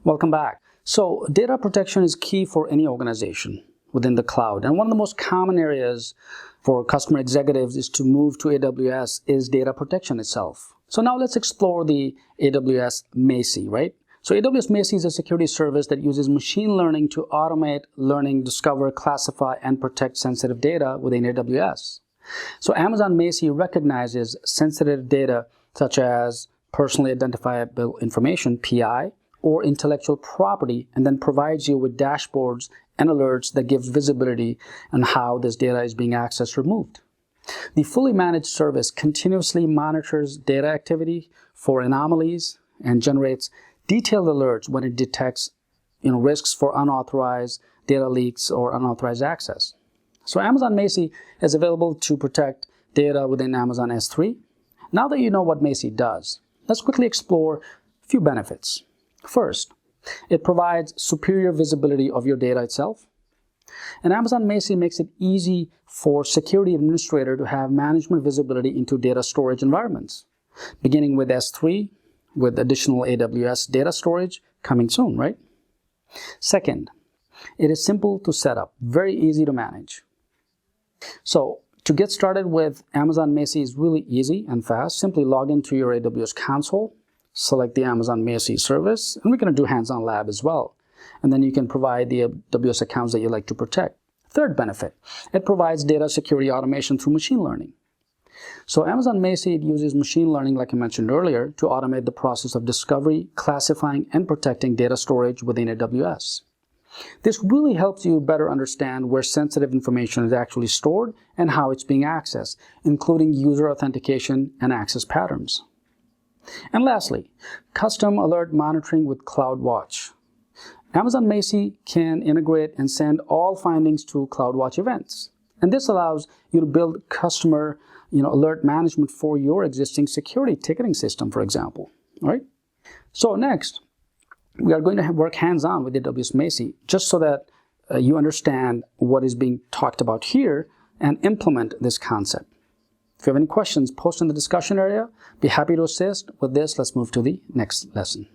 Welcome back. So data protection is key for any organization within the cloud. And one of the most common areas for customer executives is to move to AWS is data protection itself. So now let's explore the AWS MACIE, right? So AWS MACIE is a security service that uses machine learning to automate learning, discover, classify, and protect sensitive data within AWS. So Amazon MACIE recognizes sensitive data such as personally identifiable information, PI, or intellectual property, and then provides you with dashboards and alerts that gives visibility on how this data is being accessed or removed. The fully managed service continuously monitors data activity for anomalies and generates detailed alerts when it detects risks for unauthorized data leaks or unauthorized access. So Amazon MACIE is available to protect data within Amazon S3. Now that you know what MACIE does, let's quickly explore a few benefits. First, it provides superior visibility of your data itself. And Amazon MACIE makes it easy for security administrator to have management visibility into data storage environments, beginning with S3, with additional AWS data storage coming soon, right? Second, it is simple to set up, very easy to manage. So to get started with Amazon MACIE is really easy and fast. Simply log into your AWS console, select the Amazon MACIE service, and we're going to do hands-on lab as well. And then you can provide the AWS accounts that you like to protect. Third benefit, it provides data security automation through machine learning. So Amazon MACIE uses machine learning, like I mentioned earlier, to automate the process of discovery, classifying, and protecting data storage within AWS. This really helps you better understand where sensitive information is actually stored and how it's being accessed, including user authentication and access patterns. And lastly, custom alert monitoring with CloudWatch. Amazon MACIE can integrate and send all findings to CloudWatch events. And this allows you to build customer alert management for your existing security ticketing system, for example. All right? So next, we are going to work hands-on with AWS MACIE just so that you understand what is being talked about here and implement this concept. If you have any questions, post in the discussion area. Be happy to assist. With this, let's move to the next lesson.